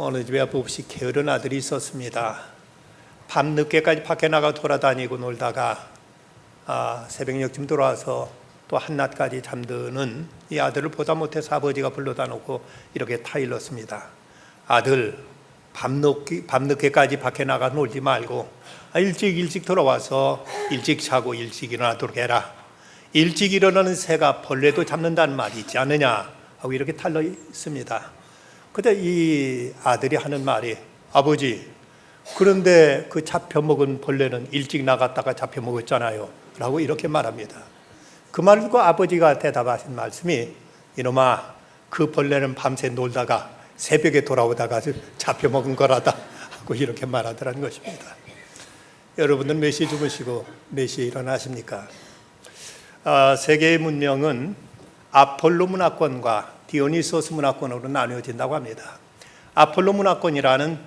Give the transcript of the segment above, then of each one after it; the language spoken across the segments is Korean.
어느 집에 몹시 게으른 아들이 있었습니다. 밤늦게까지 밖에 나가 돌아다니고 놀다가 새벽녘쯤 돌아와서 또 한낮까지 잠드는 이 아들을 보다 못해서 아버지가 불러다 놓고 이렇게 타일렀습니다. 아들, 밤늦게까지 밖에 나가 놀지 말고 일찍 돌아와서 일찍 자고 일찍 일어나도록 해라. 일찍 일어나는 새가 벌레도 잡는다는 말이 있지 않느냐 하고 이렇게 탈러 있습니다. 그때 이 아들이 하는 말이, 아버지, 그런데 그 잡혀먹은 벌레는 일찍 나갔다가 잡혀먹었잖아요 라고 이렇게 말합니다. 그 말 듣고 아버지가 대답하신 말씀이, 이놈아, 그 벌레는 밤새 놀다가 새벽에 돌아오다가 잡혀먹은 거라다 하고 이렇게 말하더라는 것입니다. 여러분들 몇 시에 주무시고 몇 시에 일어나십니까? 세계의 문명은 아폴로 문화권과 디오니소스 문화권으로 나누어진다고 합니다. 아폴로 문화권이라는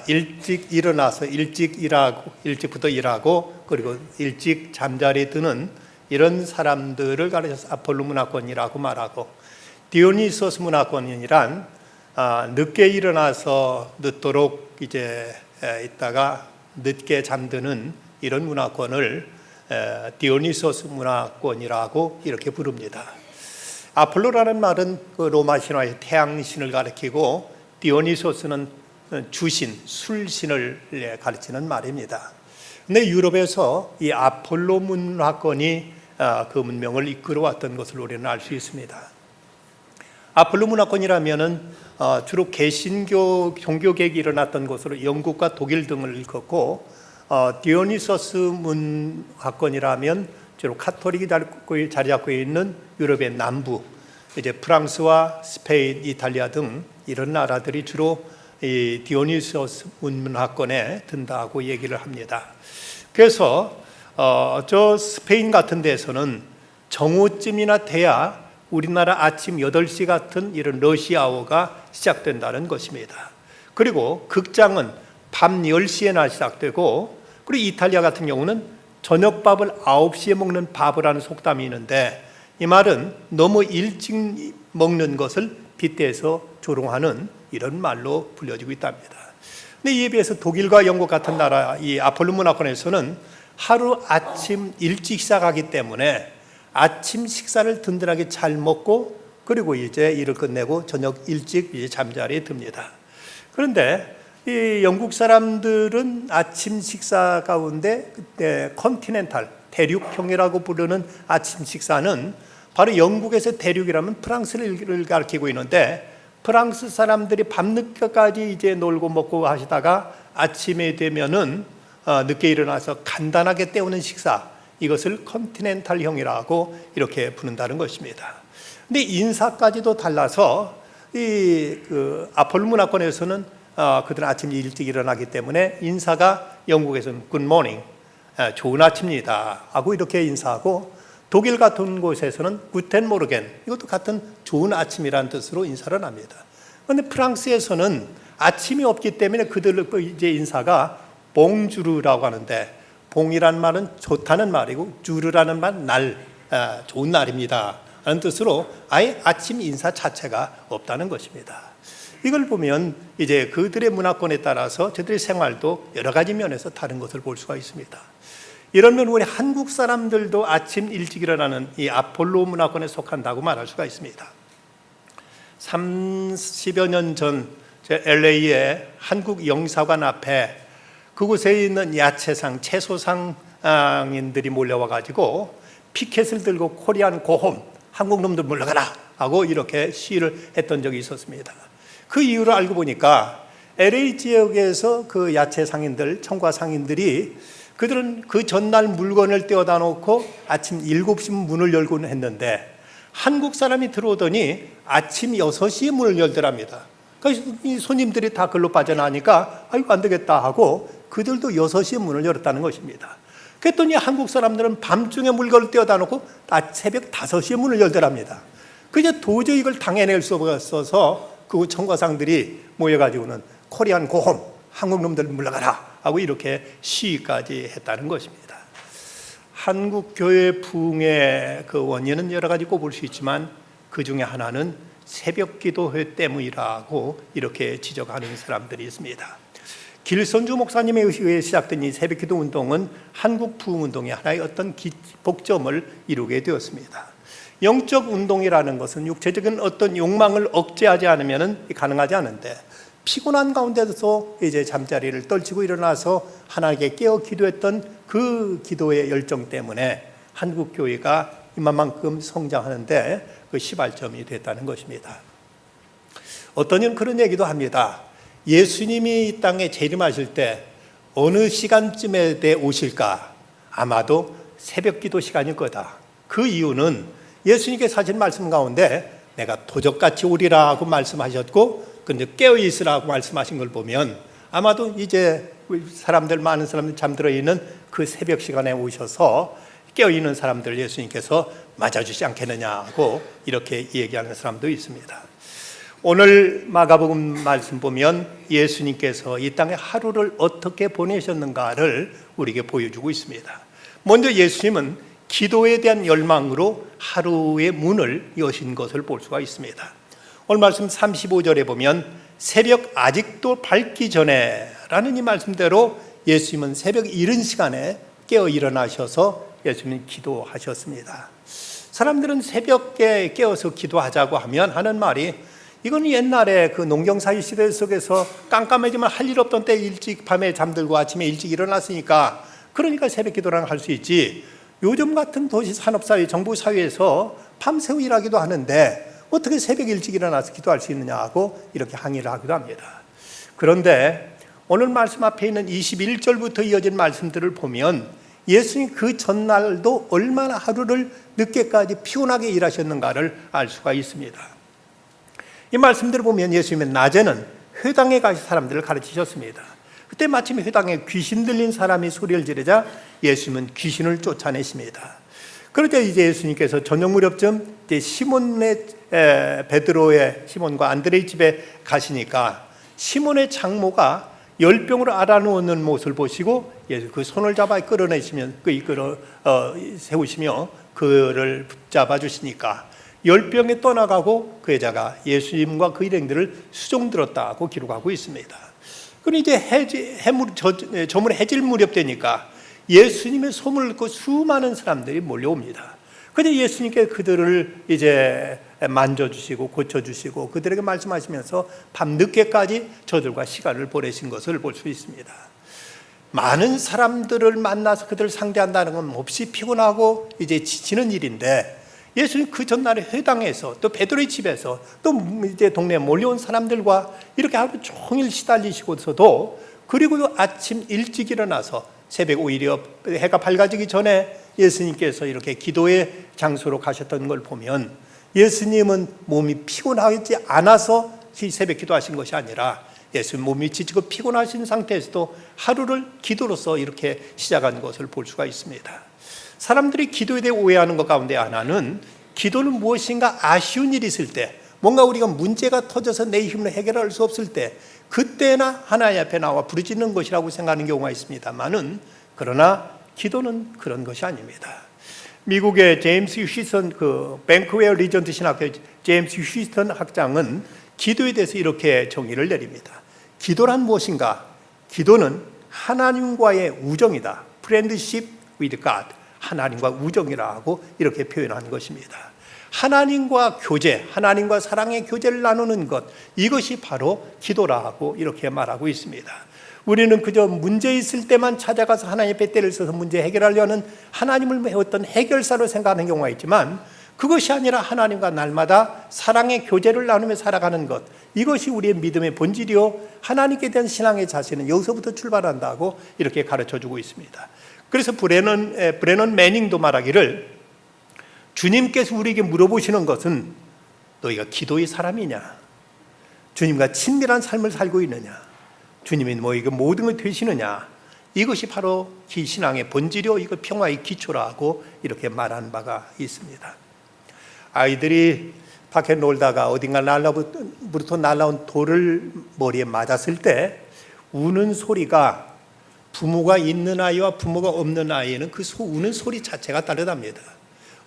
일찍 일어나서 일찍부터 일하고 그리고 일찍 잠자리에 드는 이런 사람들을 가르쳐서 아폴로 문화권이라고 말하고, 디오니소스 문화권이란 늦게 일어나서 늦도록 이제 있다가 늦게 잠드는 이런 문화권을 디오니소스 문화권이라고 이렇게 부릅니다. 아폴로라는 말은 그 로마 신화의 태양신을 가리키고, 디오니소스는 주신, 술신을 가르치는 말입니다. 근데 유럽에서 이 아폴로 문화권이 그 문명을 이끌어왔던 것을 우리는 알 수 있습니다. 아폴로 문화권이라면은 주로 개신교 종교개혁이 일어났던 곳으로 영국과 독일 등을 일컫고, 디오니소스 문화권이라면 주로 카톨릭이 자리 잡고 있는 유럽의 남부, 이제 프랑스와 스페인, 이탈리아 등 이런 나라들이 주로 이 디오니소스 문화권에 든다고 얘기를 합니다. 그래서 저 스페인 같은 데서는 정오쯤이나 돼야 우리나라 아침 8시 같은 이런 러시아어가 시작된다는 것입니다. 그리고 극장은 밤 10시에나 시작되고, 그리고 이탈리아 같은 경우는 저녁밥을 9시에 먹는 바보라는 속담이 있는데, 이 말은 너무 일찍 먹는 것을 빗대서 조롱하는 이런 말로 불려지고 있답니다. 근데 이에 비해서 독일과 영국 같은 나라 이 아폴로 문화권에서는 하루 아침 일찍 시작하기 때문에 아침 식사를 든든하게 잘 먹고 그리고 이제 일을 끝내고 저녁 일찍 이제 잠자리에 듭니다. 그런데 이 영국 사람들은 아침 식사 가운데 컨티넨탈, 대륙형이라고 부르는 아침 식사는 바로 영국에서 대륙이라면 프랑스를 가리키고 있는데, 프랑스 사람들이 밤늦게까지 이제 놀고 먹고 하시다가 아침에 되면은 늦게 일어나서 간단하게 때우는 식사, 이것을 컨티넨탈형이라고 이렇게 부른다는 것입니다. 근데 인사까지도 달라서 그 아폴로 문화권에서는 그들은 아침 일찍 일어나기 때문에 인사가 영국에서는 Good morning, 좋은 아침입니다 하고 이렇게 인사하고, 독일 같은 곳에서는 Guten Morgen, 이것도 같은 좋은 아침이라는 뜻으로 인사를 합니다. 그런데 프랑스에서는 아침이 없기 때문에 그들 이제 인사가 봉주르라고 하는데, 봉이라는 말은 좋다는 말이고 주르라는 말은 날, 좋은 날입니다 라는 뜻으로 아예 아침 인사 자체가 없다는 것입니다. 이걸 보면 이제 그들의 문화권에 따라서 저들의 생활도 여러 가지 면에서 다른 것을 볼 수가 있습니다. 이런 면 우리 한국 사람들도 아침 일찍 일어나는 이 아폴로 문화권에 속한다고 말할 수가 있습니다. 30여 년 전 LA의 한국 영사관 앞에 그곳에 있는 야채상, 채소상인들이 몰려와 가지고 피켓을 들고 코리안 고홈, 한국 놈들 물러가라 하고 이렇게 시위를 했던 적이 있었습니다. 그 이유를 알고 보니까 LA 지역에서 그 야채 상인들, 청과 상인들이 그들은 그 전날 물건을 떼어다 놓고 아침 7시 문을 열곤 했는데, 한국 사람이 들어오더니 아침 6시에 문을 열더랍니다. 그래서 이 손님들이 다 글로 빠져나가니까 아이고 안 되겠다 하고 그들도 6시에 문을 열었다는 것입니다. 그랬더니 한국 사람들은 밤중에 물건을 떼어다 놓고 새벽 5시에 문을 열더랍니다. 그냥 도저히 이걸 당해낼 수 없어서 그 청과상들이 모여가지고는 코리안 고홈, 한국 놈들 물러가라 하고 이렇게 시위까지 했다는 것입니다. 한국 교회 부흥의 그 원인은 여러 가지 꼽을 수 있지만 그 중에 하나는 새벽 기도회 때문이라고 이렇게 지적하는 사람들이 있습니다. 길선주 목사님에 의해 시작된 이 새벽 기도 운동은 한국 부흥운동의 하나의 어떤 복점을 이루게 되었습니다. 영적 운동이라는 것은 육체적인 어떤 욕망을 억제하지 않으면 가능하지 않은데, 피곤한 가운데서 이제 잠자리를 떨치고 일어나서 하나님께 깨어 기도했던 그 기도의 열정 때문에 한국 교회가 이만큼 성장하는데 그 시발점이 됐다는 것입니다. 어떤 이는 그런 얘기도 합니다. 예수님이 이 땅에 재림하실 때 어느 시간쯤에 오실까? 아마도 새벽 기도 시간일 거다. 그 이유는 예수님께서 하신 말씀 가운데 내가 도적같이 오리라고 말씀하셨고, 근데 깨어 있으라고 말씀하신 걸 보면 아마도 이제 많은 사람들 잠들어 있는 그 새벽 시간에 오셔서 깨어 있는 사람들 예수님께서 맞아주지 않겠느냐고 이렇게 얘기하는 사람도 있습니다. 오늘 마가복음 말씀 보면 예수님께서 이 땅에 하루를 어떻게 보내셨는가를 우리에게 보여주고 있습니다. 먼저 예수님은 기도에 대한 열망으로 하루의 문을 여신 것을 볼 수가 있습니다. 오늘 말씀 35절에 보면 새벽 아직도 밝기 전에 라는 이 말씀대로 예수님은 새벽 이른 시간에 깨어 일어나셔서 예수님은 기도하셨습니다. 사람들은 새벽에 깨어서 기도하자고 하는 말이, 이건 옛날에 그 농경사회 시대 속에서 깜깜해지면 할 일 없던 때 일찍 밤에 잠들고 아침에 일찍 일어났으니까 그러니까 새벽 기도랑 할 수 있지, 요즘 같은 도시 산업사회 정부사회에서 밤새우 일하기도 하는데 어떻게 새벽 일찍 일어나서 기도할 수 있느냐고 이렇게 항의를 하기도 합니다. 그런데 오늘 말씀 앞에 있는 21절부터 이어진 말씀들을 보면 예수님 그 전날도 얼마나 하루를 늦게까지 피곤하게 일하셨는가를 알 수가 있습니다. 이 말씀들을 보면 예수님은 낮에는 회당에 가서 사람들을 가르치셨습니다. 그때 마침 회당에 귀신 들린 사람이 소리를 지르자 예수님은 귀신을 쫓아내십니다. 그러자 이제 예수님께서 저녁 무렵쯤 이제 베드로의 시몬과 안드레의 집에 가시니까 시몬의 장모가 열병으로 앓아누우는 모습을 보시고 예수 그 손을 잡아 끌어내시면 세우시며 그를 붙잡아 주시니까 열병에 떠나가고 그 여자가 예수님과 그 일행들을 수종들었다고 기록하고 있습니다. 그럼 이제 저물 해질 무렵 되니까 예수님의 소문을 듣고 수많은 사람들이 몰려옵니다. 그런데 예수님께 그들을 이제 만져주시고 고쳐주시고 그들에게 말씀하시면서 밤늦게까지 저들과 시간을 보내신 것을 볼 수 있습니다. 많은 사람들을 만나서 그들을 상대한다는 건 몹시 피곤하고 이제 지치는 일인데, 예수님 그 전날에 회당에서 또 베드로의 집에서 또 이제 동네에 몰려온 사람들과 이렇게 하루 종일 시달리시고서도, 그리고 아침 일찍 일어나서 새벽 오히려 해가 밝아지기 전에 예수님께서 이렇게 기도의 장소로 가셨던 걸 보면 예수님은 몸이 피곤하지 않아서 새벽 기도하신 것이 아니라 예수님 몸이 지치고 피곤하신 상태에서도 하루를 기도로서 이렇게 시작한 것을 볼 수가 있습니다. 사람들이 기도에 대해 오해하는 것 가운데 하나는, 기도는 무엇인가 아쉬운 일이 있을 때, 뭔가 우리가 문제가 터져서 내 힘으로 해결할 수 없을 때 그때나 하나님 앞에 나와 부르짖는 것이라고 생각하는 경우가 있습니다만은, 그러나 기도는 그런 것이 아닙니다. 미국의 제임스 휴스턴 뱅크웨어 리전트 신학교 제임스 휴스턴 학장은 기도에 대해서 이렇게 정의를 내립니다. 기도란 무엇인가? 기도는 하나님과의 우정이다. Friendship with God. 하나님과 우정이라고 이렇게 표현한 것입니다. 하나님과 교제, 하나님과 사랑의 교제를 나누는 것, 이것이 바로 기도라고 이렇게 말하고 있습니다. 우리는 그저 문제 있을 때만 찾아가서 하나님 앞에 때를 써서 문제 해결하려는 하나님을 어떤 해결사로 생각하는 경우가 있지만, 그것이 아니라 하나님과 날마다 사랑의 교제를 나누며 살아가는 것, 이것이 우리의 믿음의 본질이요 하나님께 대한 신앙의 자세는 여기서부터 출발한다고 이렇게 가르쳐주고 있습니다. 그래서 브레넌 매닝도 말하기를, 주님께서 우리에게 물어보시는 것은 너희가 기도의 사람이냐, 주님과 친밀한 삶을 살고 있느냐, 주님이 너희에게 모든 걸 되시느냐, 이것이 바로 신앙의 본질이요 이거 평화의 기초라고 이렇게 말한 바가 있습니다. 아이들이 밖에 놀다가 어딘가 날로부터 날라온 돌을 머리에 맞았을 때 우는 소리가, 부모가 있는 아이와 부모가 없는 아이에는 그 우는 소리 자체가 다르답니다.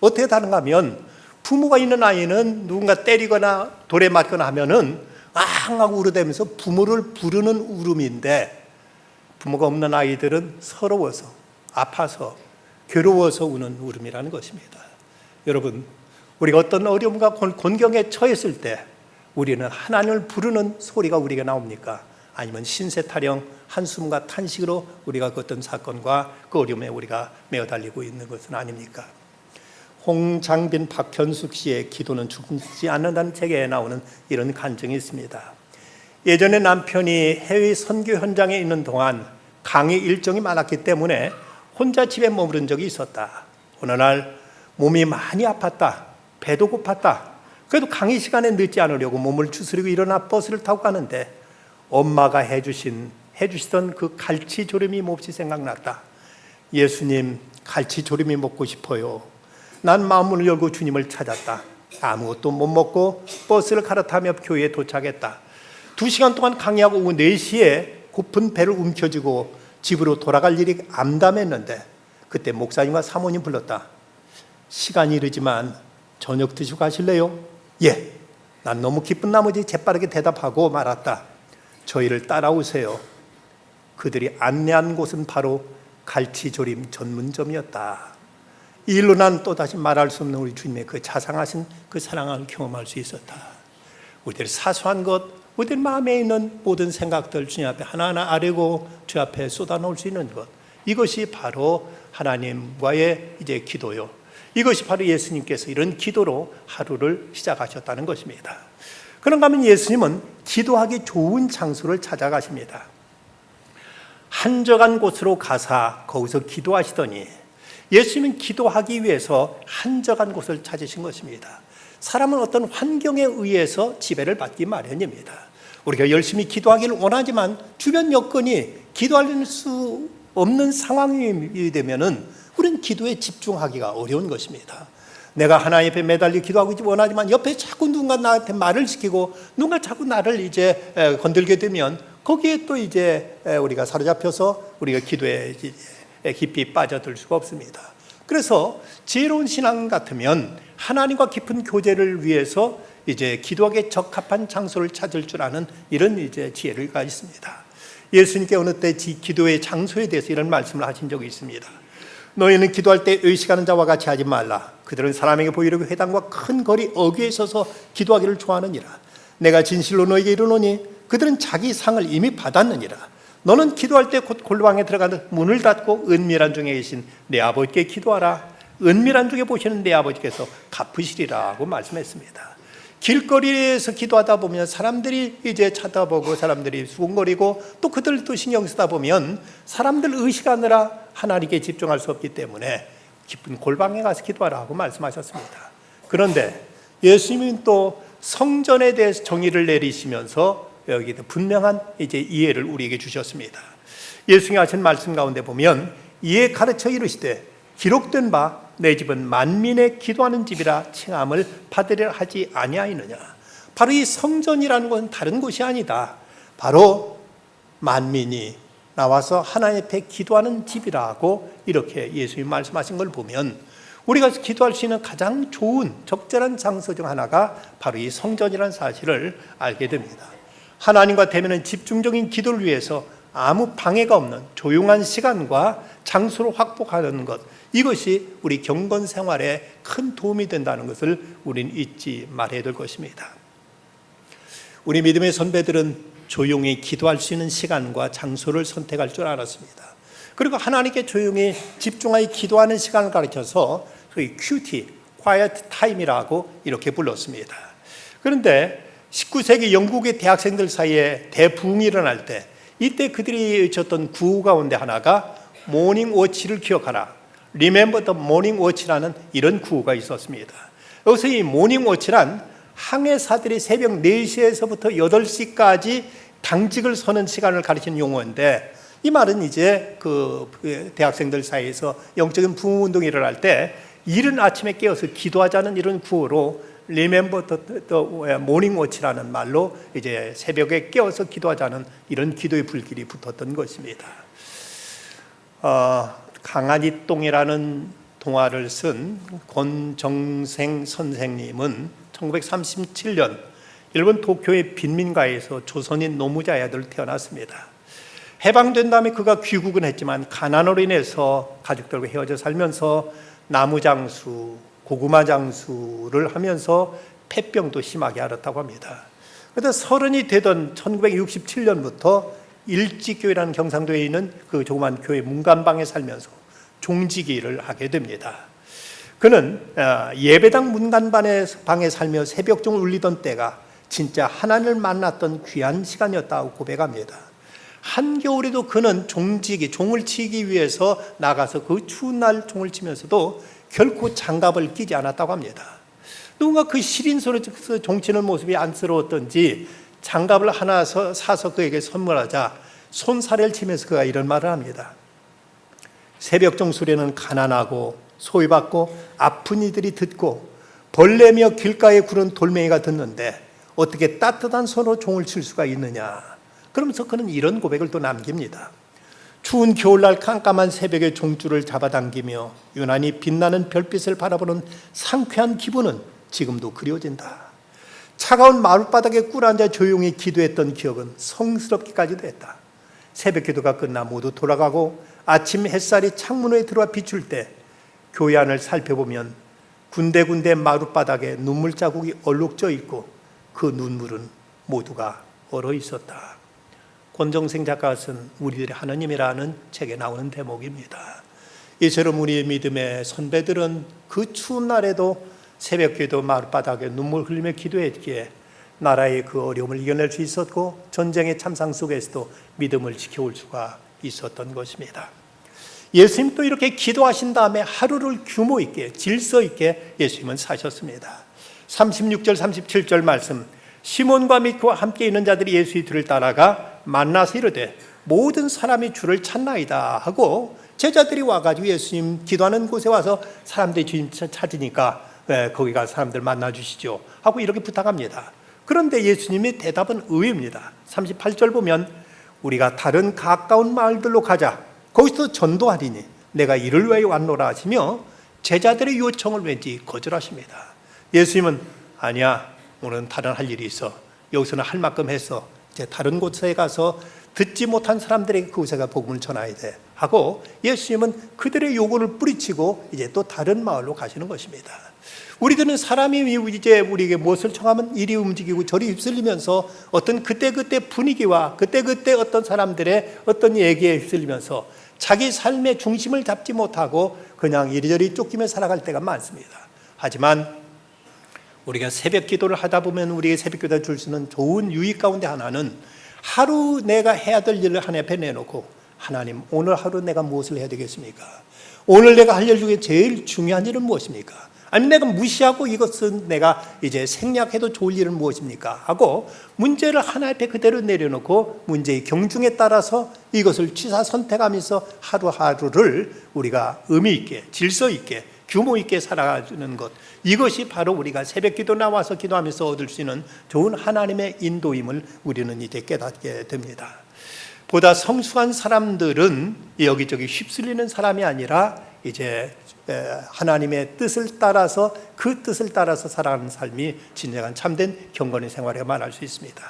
어떻게 다른가 하면, 부모가 있는 아이는 누군가 때리거나 돌에 맞거나 하면은 앙 하고 울어대면서 부모를 부르는 울음인데, 부모가 없는 아이들은 서러워서, 아파서, 괴로워서 우는 울음이라는 것입니다. 여러분, 우리가 어떤 어려움과 곤경에 처했을 때 우리는 하나님을 부르는 소리가 우리가 나옵니까? 아니면 신세 타령, 한숨과 탄식으로 우리가 그 어떤 사건과 그 어려움에 우리가 매어달리고 있는 것은 아닙니까? 홍장빈, 박현숙 씨의 기도는 죽지 않는다는 책에 나오는 이런 간증이 있습니다. 예전에 남편이 해외 선교 현장에 있는 동안 강의 일정이 많았기 때문에 혼자 집에 머무른 적이 있었다. 어느 날 몸이 많이 아팠다. 배도 고팠다. 그래도 강의 시간에 늦지 않으려고 몸을 추스리고 일어나 버스를 타고 가는데 엄마가 해주시던 그 갈치조림이 몹시 생각났다. 예수님, 갈치조림이 먹고 싶어요. 난 마음을 열고 주님을 찾았다. 아무것도 못 먹고 버스를 갈아타며 교회에 도착했다. 2시간 동안 강의하고 오후 4시에 고픈 배를 움켜쥐고 집으로 돌아갈 일이 암담했는데 그때 목사님과 사모님 불렀다. 시간이 이르지만 저녁 드시고 가실래요? 예. 난 너무 기쁜 나머지 재빠르게 대답하고 말았다. 저희를 따라오세요. 그들이 안내한 곳은 바로 갈치조림 전문점이었다. 이 일로 난 또다시 말할 수 없는 우리 주님의 그 자상하신 그 사랑을 경험할 수 있었다. 우리들 사소한 것, 우리들 마음에 있는 모든 생각들 주님 앞에 하나하나 아뢰고 주 앞에 쏟아놓을 수 있는 것, 이것이 바로 하나님과의 이제 기도요. 이것이 바로 예수님께서 이런 기도로 하루를 시작하셨다는 것입니다. 그런가 하면 예수님은 기도하기 좋은 장소를 찾아가십니다. 한적한 곳으로 가사 거기서 기도하시더니 예수님은 기도하기 위해서 한적한 곳을 찾으신 것입니다. 사람은 어떤 환경에 의해서 지배를 받기 마련입니다. 우리가 열심히 기도하기를 원하지만 주변 여건이 기도할 수 없는 상황이 되면은 우리는 기도에 집중하기가 어려운 것입니다. 내가 하나님 앞에 매달려 기도하고 원하지만 옆에 자꾸 누군가 나한테 말을 시키고 누군가 자꾸 나를 이제 건들게 되면 거기에 또 이제 우리가 사로잡혀서 우리가 기도에 깊이 빠져들 수가 없습니다. 그래서 지혜로운 신앙 같으면 하나님과 깊은 교제를 위해서 이제 기도하기에 적합한 장소를 찾을 줄 아는 이런 이제 지혜를 가졌습니다. 예수님께 어느 때 기도의 장소에 대해서 이런 말씀을 하신 적이 있습니다. 너희는 기도할 때 의식하는 자와 같이 하지 말라. 그들은 사람에게 보이려고 회당과 큰 거리 어귀에 서서 기도하기를 좋아하느니라. 내가 진실로 너희에게 이르노니 그들은 자기 상을 이미 받았느니라. 너는 기도할 때 곧 골방에 들어가서 문을 닫고 은밀한 중에 계신 내 아버지께 기도하라. 은밀한 중에 보시는 내 아버지께서 갚으시리라고 말씀했습니다. 길거리에서 기도하다 보면 사람들이 이제 쳐다보고 사람들이 수군거리고 또 그들도 신경 쓰다 보면 사람들 의식하느라 하나님께 집중할 수 없기 때문에 깊은 골방에 가서 기도하라고 말씀하셨습니다. 그런데 예수님은 또 성전에 대해서 정의를 내리시면서 여기 분명한 이제 이해를 우리에게 주셨습니다. 예수님이 하신 말씀 가운데 보면 이에 가르쳐 이르시되 기록된 바 내 집은 만민의 기도하는 집이라 칭함을 받으려 하지 아니하였느냐. 바로 이 성전이라는 것은 다른 곳이 아니다. 바로 만민이 나와서 하나님 앞에 기도하는 집이라고 이렇게 예수님이 말씀하신 걸 보면 우리가 기도할 수 있는 가장 좋은 적절한 장소 중 하나가 바로 이 성전이라는 사실을 알게 됩니다. 하나님과 대면한 집중적인 기도를 위해서 아무 방해가 없는 조용한 시간과 장소를 확보하는 것, 이것이 우리 경건 생활에 큰 도움이 된다는 것을 우리는 잊지 말아야 될 것입니다. 우리 믿음의 선배들은 조용히 기도할 수 있는 시간과 장소를 선택할 줄 알았습니다. 그리고 하나님께 조용히 집중하여 기도하는 시간을 가르쳐서 소위 QT, Quiet Time이라고 이렇게 불렀습니다. 그런데 19세기 영국의 대학생들 사이에 대부흥이 일어날 때 이때 그들이 외쳤던 구호 가운데 하나가 모닝 워치를 기억하라, Remember the morning watch라는 이런 구호가 있었습니다. 여기서 이 모닝 워치란 항해사들이 새벽 4시에서부터 8시까지 당직을 서는 시간을 가리키는 용어인데 이 말은 이제 그 대학생들 사이에서 영적인 부흥 운동이 일어날 때 이른 아침에 깨어서 기도하자는 이런 구호로 Remember the morning watch라는 말로 이제 새벽에 깨어서 기도하자는 이런 기도의 불길이 붙었던 것입니다. 강아지똥이라는 동화를 쓴 권정생 선생님은 1937년 일본 도쿄의 빈민가에서 조선인 노무자의 아들로 태어났습니다. 해방된 다음에 그가 귀국은 했지만 가난으로 인해서 가족들과 헤어져 살면서 나무장수, 고구마 장수를 하면서 폐병도 심하게 앓았다고 합니다. 그런데 30이 되던 1967년부터 일지교회라는 경상도에 있는 그 조그만 교회 문간방에 살면서 종지기를 하게 됩니다. 그는 예배당 문간방에 살며 새벽종을 울리던 때가 진짜 하나님을 만났던 귀한 시간이었다고 고백합니다. 한겨울에도 그는 종을 치기 위해서 나가서 그 추운 날 종을 치면서도 결코 장갑을 끼지 않았다고 합니다. 누군가 그 시린 손에서 종치는 모습이 안쓰러웠던지 장갑을 하나 사서 그에게 선물하자 손사래를 치면서 그가 이런 말을 합니다. 새벽종 소리는 가난하고 소외받고 아픈 이들이 듣고 벌레며 길가에 구른 돌멩이가 듣는데 어떻게 따뜻한 손으로 종을 칠 수가 있느냐. 그러면서 그는 이런 고백을 또 남깁니다. 추운 겨울날 깜깜한 새벽에 종줄을 잡아당기며 유난히 빛나는 별빛을 바라보는 상쾌한 기분은 지금도 그리워진다. 차가운 마룻바닥에 꿇어앉아 조용히 기도했던 기억은 성스럽기까지도 했다. 새벽 기도가 끝나 모두 돌아가고 아침 햇살이 창문에 들어와 비출 때 교회 안을 살펴보면 군데군데 마룻바닥에 눈물 자국이 얼룩져 있고 그 눈물은 모두가 얼어 있었다. 권정생 작가가 쓴 우리들의 하나님이라는 책에 나오는 대목입니다. 이처럼 우리의 믿음의 선배들은 그 추운 날에도 새벽기도 마룻바닥에 눈물 흘리며 기도했기에 나라의 그 어려움을 이겨낼 수 있었고 전쟁의 참상 속에서도 믿음을 지켜올 수가 있었던 것입니다. 예수님도 이렇게 기도하신 다음에 하루를 규모 있게 질서 있게 예수님은 사셨습니다. 36절 37절 말씀, 시몬과 및 그와 함께 있는 자들이 예수의 뒤를 따라가 만나서 이르되 모든 사람이 주를 찾나이다 하고 제자들이 와가지고 예수님 기도하는 곳에 와서 사람들이 주님 찾으니까 거기 가서 사람들 만나주시죠 하고 이렇게 부탁합니다. 그런데 예수님의 대답은 의외입니다. 38절 보면 우리가 다른 가까운 마을들로 가자, 거기서 전도하리니 내가 이를 위하여 왔노라 하시며 제자들의 요청을 왠지 거절하십니다. 예수님은 아니야, 오늘은 다른 할 일이 있어, 여기서는 할 만큼 했어, 이제 다른 곳에 가서 듣지 못한 사람들에게 그곳에 가 복음을 전해야 돼 하고 예수님은 그들의 요구를 뿌리치고 이제 또 다른 마을로 가시는 것입니다. 우리들은 사람이 이제 우리에게 무엇을 청하면 이리 움직이고 저리 휩쓸리면서 어떤 그때그때 분위기와 그때그때 어떤 사람들의 어떤 얘기에 휩쓸리면서 자기 삶의 중심을 잡지 못하고 그냥 이리저리 쫓기며 살아갈 때가 많습니다. 하지만 우리가 새벽 기도를 하다 보면 우리에게 새벽 기도를 줄 수 있는 좋은 유익 가운데 하나는 하루 내가 해야 될 일을 하나님 앞에 내놓고 하나님, 오늘 하루 내가 무엇을 해야 되겠습니까? 오늘 내가 할 일 중에 제일 중요한 일은 무엇입니까? 아니면 내가 무시하고 이것은 내가 이제 생략해도 좋을 일은 무엇입니까? 하고 문제를 하나님 앞에 그대로 내려놓고 문제의 경중에 따라서 이것을 취사 선택하면서 하루하루를 우리가 의미 있게 질서 있게 규모 있게 살아가는 것, 이것이 바로 우리가 새벽 기도 나와서 기도하면서 얻을 수 있는 좋은 하나님의 인도임을 우리는 이제 깨닫게 됩니다. 보다 성숙한 사람들은 여기저기 휩쓸리는 사람이 아니라 이제 하나님의 뜻을 따라서 그 뜻을 따라서 살아가는 삶이 진정한 참된 경건의 생활에 말할 수 있습니다.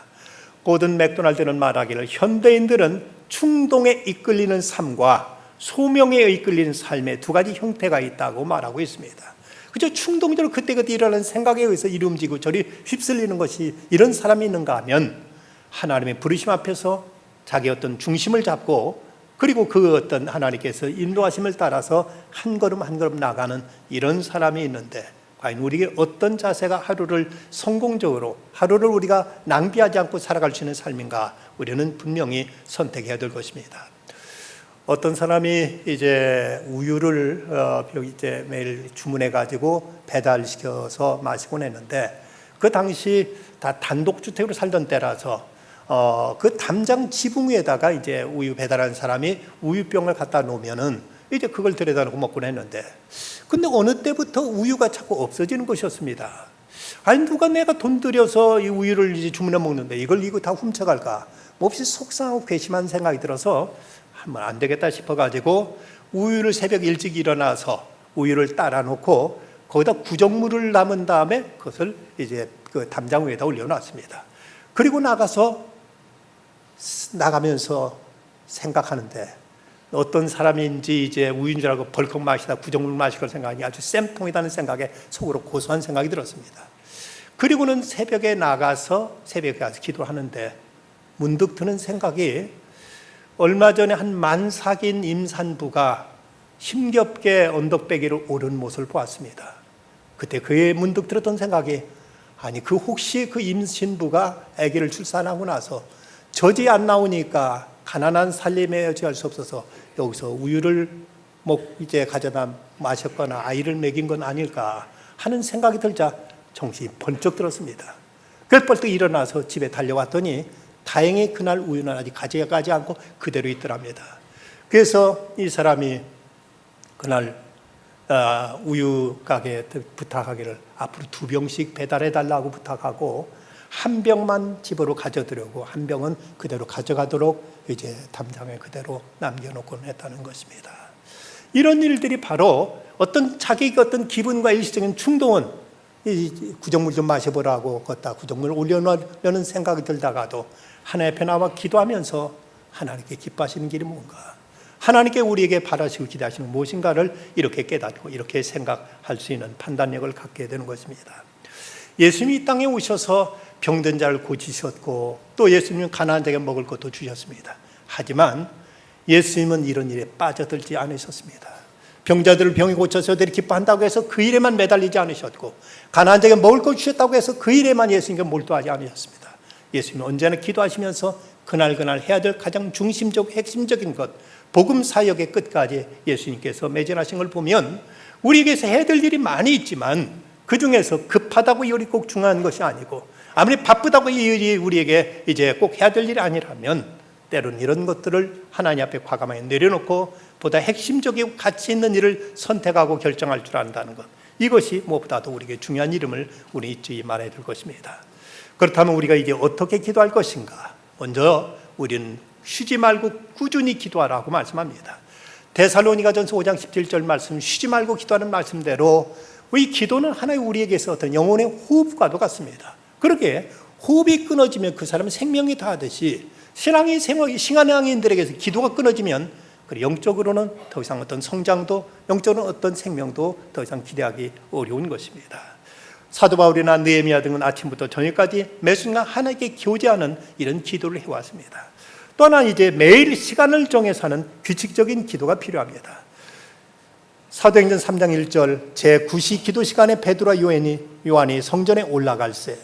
고든 맥도날드는 말하기를 현대인들은 충동에 이끌리는 삶과 소명에 이끌리는 삶의 두 가지 형태가 있다고 말하고 있습니다. 그저 충동적으로 그때그때 일어나는 생각에 의해서 이리 움직이고 저리 휩쓸리는 것이 이런 사람이 있는가 하면 하나님의 부르심 앞에서 자기 어떤 중심을 잡고 그리고 그 어떤 하나님께서 인도하심을 따라서 한 걸음 한 걸음 나가는 이런 사람이 있는데 과연 우리에게 어떤 자세가 하루를 성공적으로 하루를 우리가 낭비하지 않고 살아갈 수 있는 삶인가 우리는 분명히 선택해야 될 것입니다. 어떤 사람이 이제 우유를 이제 매일 주문해 가지고 배달시켜서 마시곤 했는데 그 당시 다 단독주택으로 살던 때라서 그 담장 지붕 위에다가 이제 우유 배달하는 사람이 우유병을 갖다 놓으면은 이제 그걸 들여다 놓고 먹곤 했는데 근데 어느 때부터 우유가 자꾸 없어지는 것이었습니다. 아니 누가 내가 돈 들여서 이 우유를 이제 주문해 먹는데 이거 다 훔쳐갈까? 몹시 속상하고 괘씸한 생각이 들어서 한번 안 되겠다 싶어가지고 우유를 새벽 일찍 일어나서 우유를 따라 놓고 거기다 구정물을 담은 다음에 그것을 이제 그 담장 위에다 올려놨습니다. 그리고 나가면서 생각하는데 어떤 사람인지 이제 우유인 줄 알고 벌컥 마시다 구정물 마실 걸 생각하니 아주 쌤통이라는 생각에 속으로 고소한 생각이 들었습니다. 그리고는 새벽에 가서 기도하는데 문득 드는 생각이 얼마 전에 한 만삭인 임산부가 힘겹게 언덕배기를 오른 모습을 보았습니다. 그때 그의 문득 들었던 생각이 아니 혹시 그 임신부가 아기를 출산하고 나서 젖이 안 나오니까 가난한 살림에 여지할 수 없어서 여기서 우유를 이제 가져다 마셨거나 아이를 먹인 건 아닐까 하는 생각이 들자 정신이 번쩍 들었습니다. 그래서 벌떡 일어나서 집에 달려왔더니 다행히 그날 우유는 아직 가져가지 않고 그대로 있더랍니다. 그래서 이 사람이 그날 우유 가게에 부탁하기를 앞으로 2병씩 배달해 달라고 부탁하고 한 병만 집으로 가져들려고 한 병은 그대로 가져가도록 이제 담장에 그대로 남겨놓곤 했다는 것입니다. 이런 일들이 바로 자기 어떤 기분과 일시적인 충동은 이 구정물 좀 마셔보라고 걷다 구정물 올려놓으려는 생각이 들다가도 하나님 앞에 나와 기도하면서 하나님께 기뻐하시는 길이 뭔가, 하나님께 우리에게 바라시고 기대하시는 무엇인가를 이렇게 깨닫고 이렇게 생각할 수 있는 판단력을 갖게 되는 것입니다. 예수님이 이 땅에 오셔서 병든 자를 고치셨고 또 예수님은 가난한 자에게 먹을 것도 주셨습니다. 하지만 예수님은 이런 일에 빠져들지 않으셨습니다. 병자들을 병이 고쳐서 저들이 기뻐한다고 해서 그 일에만 매달리지 않으셨고 가난한 자에게 먹을 것 주셨다고 해서 그 일에만 예수님께 몰두하지 않으셨습니다. 예수님은 언제나 기도하시면서 그날 해야 될 가장 중심적 핵심적인 것, 복음 사역의 끝까지 예수님께서 매진하신 걸 보면 우리에게서 해야 될 일이 많이 있지만 그 중에서 급하다고 이 일이 꼭 중요한 것이 아니고 아무리 바쁘다고 이 일이 우리에게 이제 꼭 해야 될 일이 아니라면 때로는 이런 것들을 하나님 앞에 과감하게 내려놓고 보다 핵심적이고 가치 있는 일을 선택하고 결정할 줄 안다는 것, 이것이 무엇보다도 우리에게 중요한 일임을 우리 잊지 말아야 될 것입니다. 그렇다면 우리가 이제 어떻게 기도할 것인가? 먼저 우리는 쉬지 말고 꾸준히 기도하라고 말씀합니다. 데살로니가전서 5장 17절 말씀, 쉬지 말고 기도하는 말씀대로 이 기도는 하나의 우리에게서 어떤 영혼의 호흡과도 같습니다. 그렇게 호흡이 끊어지면 그 사람은 생명이 다하듯이 신앙인들에게서 기도가 끊어지면 영적으로는 더 이상 어떤 성장도, 영적으로는 어떤 생명도 더 이상 기대하기 어려운 것입니다. 사도 바울이나 느헤미야 등은 아침부터 저녁까지 매 순간 하나님께 교제하는 이런 기도를 해왔습니다. 또 하나 이제 매일 시간을 정해서 하는 규칙적인 기도가 필요합니다. 사도행전 3장 1절 제9시 기도 시간에 베드로와 요한이 성전에 올라갈새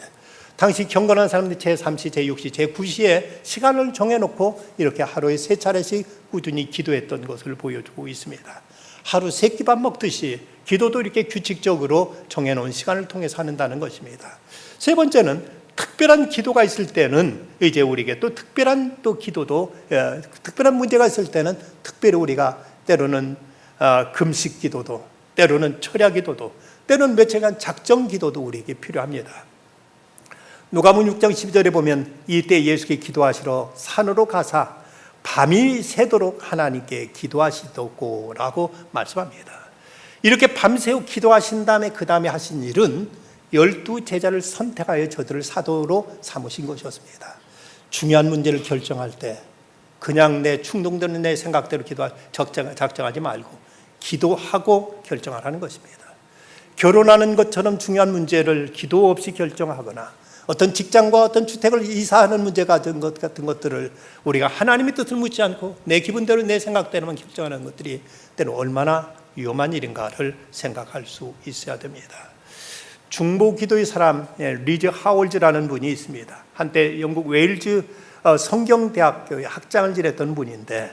당시 경건한 사람들이 제3시, 제6시, 제9시에 시간을 정해놓고 이렇게 하루에 3차례씩 꾸준히 기도했던 것을 보여주고 있습니다. 하루 3끼밥 먹듯이 기도도 이렇게 규칙적으로 정해놓은 시간을 통해서 한다는 것입니다. 세 번째는 특별한 기도가 있을 때는 이제 우리에게 또 특별한 또 기도도 특별한 문제가 있을 때는 특별히 우리가 때로는 금식 기도도, 때로는 철야 기도도, 때로는 며칠간 작정 기도도 우리에게 필요합니다. 누가복음 6장 12절에 보면 이때 예수께 기도하시러 산으로 가사 밤이 새도록 하나님께 기도하시더고라고 말씀합니다. 이렇게 밤새우 기도하신 다음에 그 다음에 하신 일은 12제자를 선택하여 저들을 사도로 삼으신 것이었습니다. 중요한 문제를 결정할 때 그냥 내 충동되는 내 생각대로 작정하지 말고 기도하고 결정하라는 것입니다. 결혼하는 것처럼 중요한 문제를 기도 없이 결정하거나 어떤 직장과 어떤 주택을 이사하는 문제 같은 것들을 우리가 하나님의 뜻을 묻지 않고 내 기분대로 내 생각대로만 결정하는 것들이 때로 얼마나 위험한 일인가를 생각할 수 있어야 됩니다. 중보 기도의 사람 리즈 하월즈라는 분이 있습니다. 한때 영국 웨일즈 성경대학교의 학장을 지냈던 분인데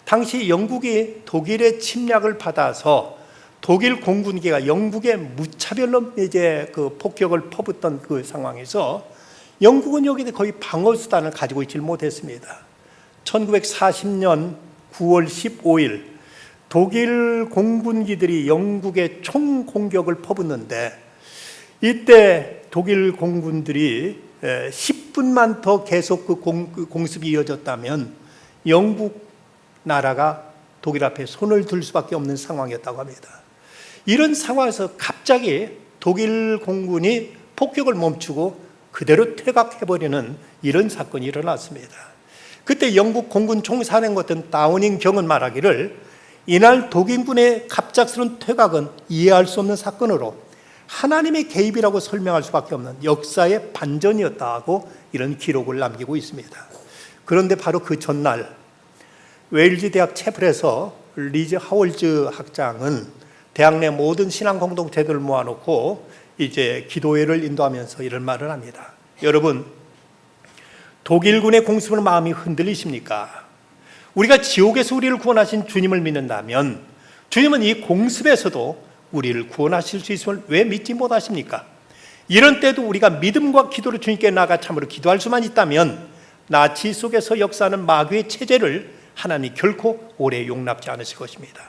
당시 영국이 독일의 침략을 받아서 독일 공군기가 영국에 무차별로 이제 그 폭격을 퍼붓던 그 상황에서 영국은 여기에 거의 방어 수단을 가지고 있지 못했습니다. 1940년 9월 15일 독일 공군기들이 영국에 총 공격을 퍼붓는데 이때 독일 공군들이 10분만 더 계속 그 공습이 이어졌다면 영국 나라가 독일 앞에 손을 들 수밖에 없는 상황이었다고 합니다. 이런 상황에서 갑자기 독일 공군이 폭격을 멈추고 그대로 퇴각해버리는 이런 사건이 일어났습니다. 그때 영국 공군 총사령관이었던 다우닝 경은 말하기를 이날 독일군의 갑작스러운 퇴각은 이해할 수 없는 사건으로 하나님의 개입이라고 설명할 수밖에 없는 역사의 반전이었다고 이런 기록을 남기고 있습니다. 그런데 바로 그 전날 웨일즈 대학 채플에서 리즈 하월즈 학장은 대학 내 모든 신앙 공동체들을 모아놓고 이제 기도회를 인도하면서 이런 말을 합니다. 여러분, 독일군의 공습으로 마음이 흔들리십니까? 우리가 지옥에서 우리를 구원하신 주님을 믿는다면 주님은 이 공습에서도 우리를 구원하실 수 있음을 왜 믿지 못하십니까? 이런 때도 우리가 믿음과 기도로 주님께 나아가 참으로 기도할 수만 있다면 나치 속에서 역사하는 마귀의 체제를 하나님이 결코 오래 용납지 않으실 것입니다.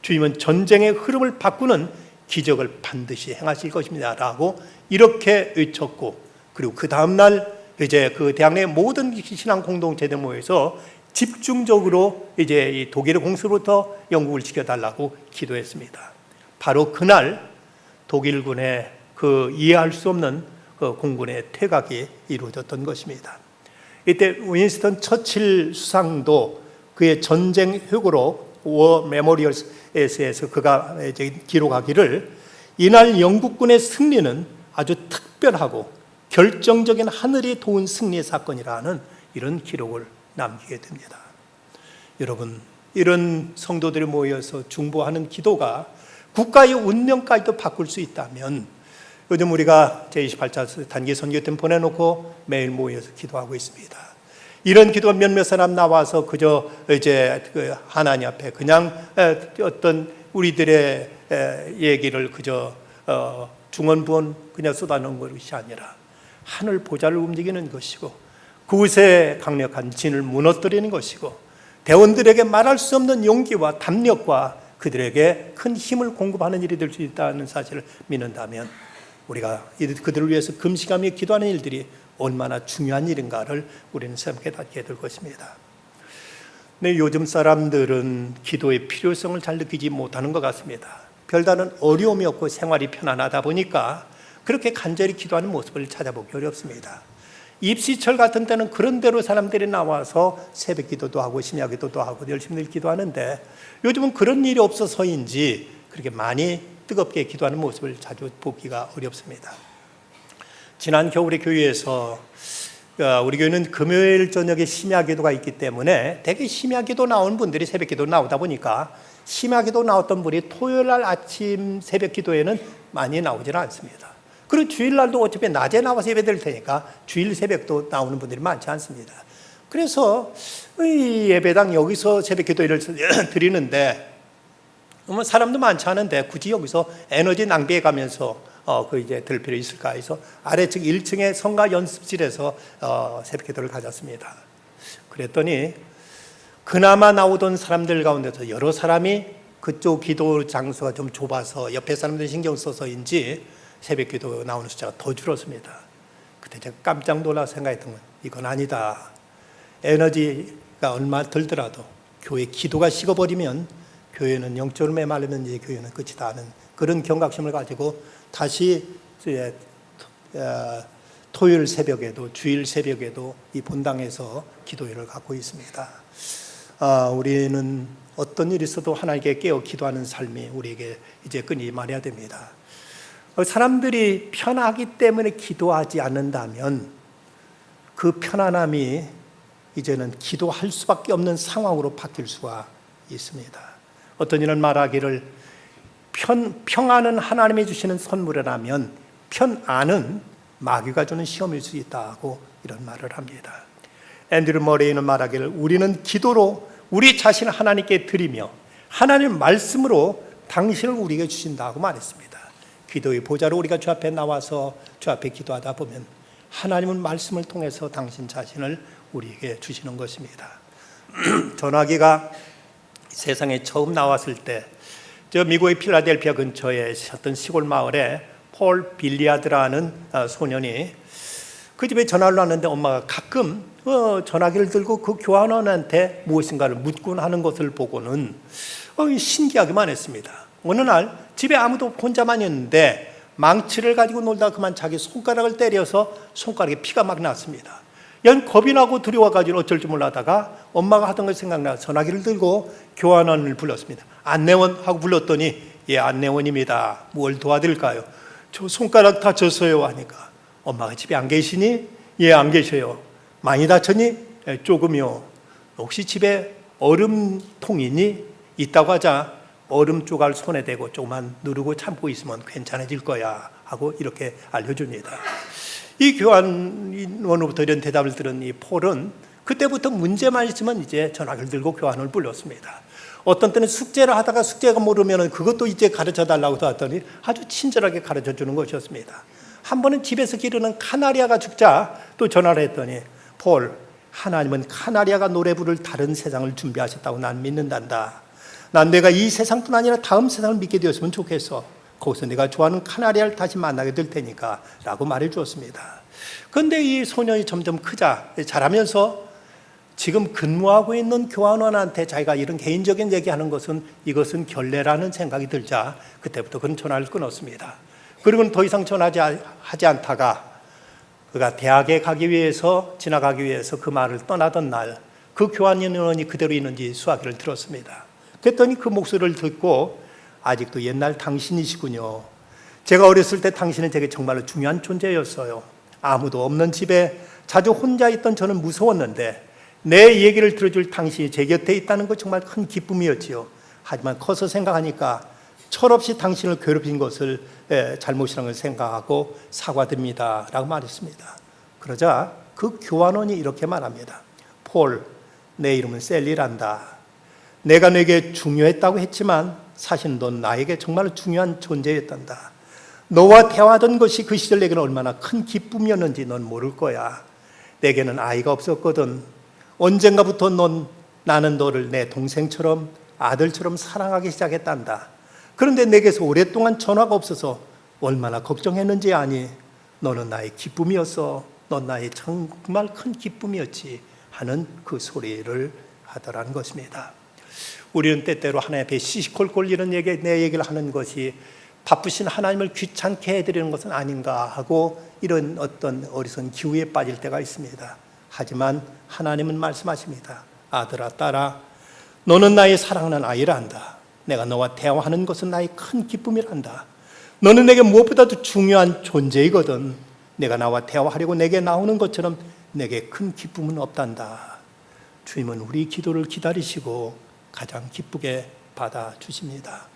주님은 전쟁의 흐름을 바꾸는 기적을 반드시 행하실 것입니다 라고 이렇게 외쳤고, 그리고 그 다음날 이제 그 대학 내 모든 신앙 공동체들 모여서 집중적으로 이제 이 독일의 공습으로부터 영국을 지켜달라고 기도했습니다. 바로 그날 독일군의 그 이해할 수 없는 그 공군의 퇴각이 이루어졌던 것입니다. 이때 윈스턴 처칠 수상도 그의 전쟁 회고로 워 메모리얼스에서 그가 이제 기록하기를 이날 영국군의 승리는 아주 특별하고 결정적인 하늘이 도운 승리의 사건이라는 이런 기록을 남기게 됩니다. 여러분, 이런 성도들이 모여서 중보하는 기도가 국가의 운명까지도 바꿀 수 있다면 요즘 우리가 제28차 단기 선교 때 보내놓고 매일 모여서 기도하고 있습니다. 이런 기도가 몇몇 사람 나와서 그저 이제 그 하나님 앞에 그냥 어떤 우리들의 얘기를 그저 중언부언 그냥 쏟아놓은 것이 아니라 하늘 보좌를 움직이는 것이고 그곳에 강력한 진을 무너뜨리는 것이고 대원들에게 말할 수 없는 용기와 담력과 그들에게 큰 힘을 공급하는 일이 될 수 있다는 사실을 믿는다면 우리가 그들을 위해서 금식하며 기도하는 일들이 얼마나 중요한 일인가를 우리는 생각하게 될 것입니다. 근데 요즘 사람들은 기도의 필요성을 잘 느끼지 못하는 것 같습니다. 별다른 어려움이 없고 생활이 편안하다 보니까 그렇게 간절히 기도하는 모습을 찾아보기 어렵습니다. 입시철 같은 때는 그런 대로 사람들이 나와서 새벽 기도도 하고 심야 기도도 하고 열심히 기도하는데 요즘은 그런 일이 없어서인지 그렇게 많이 뜨겁게 기도하는 모습을 자주 보기가 어렵습니다. 지난 겨울에 교회에서 우리 교회는 금요일 저녁에 심야 기도가 있기 때문에 대개 심야 기도 나온 분들이 새벽 기도 나오다 보니까 심야 기도 나왔던 분이 토요일 날 아침 새벽 기도에는 많이 나오지는 않습니다. 그리고 주일날도 어차피 낮에 나와서 예배 드릴 테니까 주일 새벽도 나오는 분들이 많지 않습니다. 그래서 이 예배당 여기서 새벽 기도를 드리는데 사람도 많지 않은데 굳이 여기서 에너지 낭비해 가면서 그 이제 들 필요 있을까 해서 아래층 1층의 성가 연습실에서 새벽 기도를 가졌습니다. 그랬더니 그나마 나오던 사람들 가운데서 여러 사람이 그쪽 기도 장소가 좀 좁아서 옆에 사람들이 신경 써서인지 새벽 기도 나오는 숫자가 더 줄었습니다. 그때 제가 깜짝 놀라 생각했던 건 이건 아니다. 에너지가 얼마 들더라도 교회 기도가 식어버리면 교회는 영적으로 메말리면 이제 교회는 끝이다 하는 그런 경각심을 가지고 다시 토요일 새벽에도 주일 새벽에도 이 본당에서 기도회를 갖고 있습니다. 우리는 어떤 일이 있어도 하나님께 깨어 기도하는 삶이 우리에게 이제 끊이지 말아야 됩니다. 사람들이 편하기 때문에 기도하지 않는다면 그 편안함이 이제는 기도할 수밖에 없는 상황으로 바뀔 수가 있습니다. 어떤 이는 말하기를 평안은 하나님이 주시는 선물이라면 편안은 마귀가 주는 시험일 수 있다고 이런 말을 합니다. 앤드류 머레이는 말하기를 우리는 기도로 우리 자신을 하나님께 드리며 하나님 말씀으로 당신을 우리에게 주신다고 말했습니다. 기도의 보좌로 우리가 주 앞에 나와서 주 앞에 기도하다 보면 하나님은 말씀을 통해서 당신 자신을 우리에게 주시는 것입니다. 전화기가 세상에 처음 나왔을 때 저 미국의 필라델피아 근처에 어떤 시골 마을에 폴 빌리아드라는 소년이 그 집에 전화를 왔는데 엄마가 가끔 전화기를 들고 그 교환원한테 무엇인가를 묻곤 하는 것을 보고는 신기하기만 했습니다. 어느 날 집에 아무도 혼자만 있는데 망치를 가지고 놀다 그만 자기 손가락을 때려서 손가락에 피가 막 났습니다. 연 겁이 나고 두려워가지고 어쩔 줄 몰라다가 엄마가 하던 것이 생각나 전화기를 들고 교환원을 불렀습니다. 안내원 하고 불렀더니 예, 안내원입니다. 뭘 도와드릴까요? 저 손가락 다쳤어요 하니까 엄마가 집에 안 계시니? 예, 안 계셔요. 많이 다쳤니? 예, 조금이요. 혹시 집에 얼음통이니? 있다고 하자 얼음 조각 손에 대고 조금만 누르고 참고 있으면 괜찮아질 거야 하고 이렇게 알려줍니다. 이 교환원으로부터 이런 대답을 들은 이 폴은 그때부터 문제만 있으면 이제 전화기를 들고 교환원을 불렀습니다. 어떤 때는 숙제를 하다가 숙제가 모르면 그것도 이제 가르쳐 달라고 하더니 아주 친절하게 가르쳐 주는 것이었습니다. 한 번은 집에서 기르는 카나리아가 죽자 또 전화를 했더니 폴, 하나님은 카나리아가 노래 부를 다른 세상을 준비하셨다고 난 믿는단다. 난 내가 이 세상뿐 아니라 다음 세상을 믿게 되었으면 좋겠어. 거기서 내가 좋아하는 카나리아를 다시 만나게 될 테니까 라고 말해 주었습니다. 그런데 이 소년이 점점 크자 자라면서 지금 근무하고 있는 교환원한테 자기가 이런 개인적인 얘기하는 것은 이것은 결례라는 생각이 들자 그때부터 그는 전화를 끊었습니다. 그리고는 더 이상 전화하지 않다가 그가 대학에 가기 위해서 지나가기 위해서 그 말을 떠나던 날 그 교환원이 그대로 있는지 수화기를 들었습니다. 그랬더니 그 목소리를 듣고 아직도 옛날 당신이시군요. 제가 어렸을 때 당신은 제게 정말로 중요한 존재였어요. 아무도 없는 집에 자주 혼자 있던 저는 무서웠는데 내 얘기를 들어줄 당신이 제 곁에 있다는 것 정말 큰 기쁨이었지요. 하지만 커서 생각하니까 철없이 당신을 괴롭힌 것을 잘못이라는 걸 생각하고 사과드립니다 라고 말했습니다. 그러자 그 교환원이 이렇게 말합니다. 폴, 내 이름은 셀리란다. 내가 내게 중요했다고 했지만 사실 넌 나에게 정말 중요한 존재였단다. 너와 대화하던 것이 그 시절 내게는 얼마나 큰 기쁨이었는지 넌 모를 거야. 내게는 아이가 없었거든. 언젠가부터 나는 너를 내 동생처럼 아들처럼 사랑하기 시작했단다. 그런데 내게서 오랫동안 전화가 없어서 얼마나 걱정했는지 아니? 너는 나의 기쁨이었어. 넌 나의 정말 큰 기쁨이었지 하는 그 소리를 하더라는 것입니다. 우리는 때때로 하나님 앞에 시시콜콜 이런 내 얘기를 하는 것이 바쁘신 하나님을 귀찮게 해드리는 것은 아닌가 하고 이런 어떤 어리석은 기우에 빠질 때가 있습니다. 하지만 하나님은 말씀하십니다. 아들아, 딸아, 너는 나의 사랑하는 아이란다. 내가 너와 대화하는 것은 나의 큰 기쁨이란다. 너는 내게 무엇보다도 중요한 존재이거든. 내가 나와 대화하려고 내게 나오는 것처럼 내게 큰 기쁨은 없단다. 주님은 우리 기도를 기다리시고 가장 기쁘게 받아주십니다.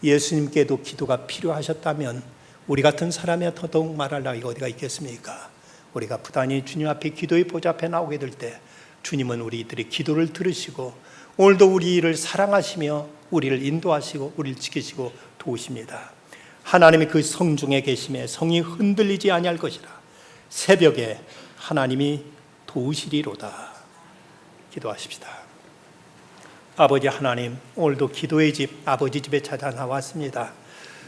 예수님께도 기도가 필요하셨다면 우리 같은 사람이 더더욱 말할 나위가 어디가 있겠습니까? 우리가 부단히 주님 앞에 기도의 보좌 앞에 나오게 될 때 주님은 우리들의 기도를 들으시고 오늘도 우리를 사랑하시며 우리를 인도하시고 우리를 지키시고 도우십니다. 하나님의 그 성중에 계심에 성이 흔들리지 아니할 것이라. 새벽에 하나님이 도우시리로다. 기도하십시다. 아버지 하나님, 오늘도 기도의 집, 아버지 집에 찾아 나왔습니다.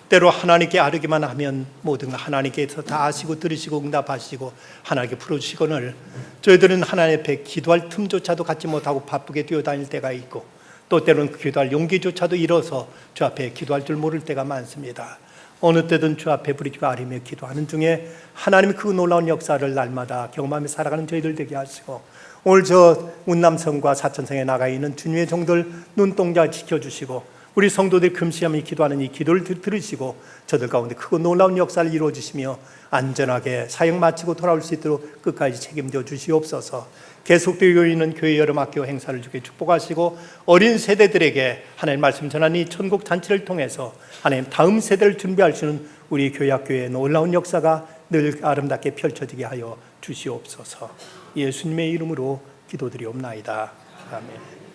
때로 하나님께 아뢰기만 하면 모든 하나님께서 다 아시고 들으시고 응답하시고 하나님께 풀어주시거늘 저희들은 하나님 앞에 기도할 틈조차도 갖지 못하고 바쁘게 뛰어다닐 때가 있고 또 때로는 기도할 용기조차도 잃어서 주 앞에 기도할 줄 모를 때가 많습니다. 어느 때든 주 앞에 부르짖고 아뢰며 기도하는 중에 하나님의 그 놀라운 역사를 날마다 경험하며 살아가는 저희들 되게 하시고 오늘 저 운남성과 사천성에 나가 있는 주님의 종들 눈동자 지켜주시고 우리 성도들 금시하며 기도하는 이 기도를 들으시고 저들 가운데 크고 놀라운 역사를 이루어주시며 안전하게 사역 마치고 돌아올 수 있도록 끝까지 책임져 주시옵소서. 계속되고 있는 교회 여름 학교 행사를 주께 축복하시고 어린 세대들에게 하나님 말씀 전하는 이 천국 잔치를 통해서 하나님 다음 세대를 준비하시는 우리 교회 학교의 놀라운 역사가 늘 아름답게 펼쳐지게 하여 주시옵소서. 예수님의 이름으로 기도드리옵나이다. 아멘.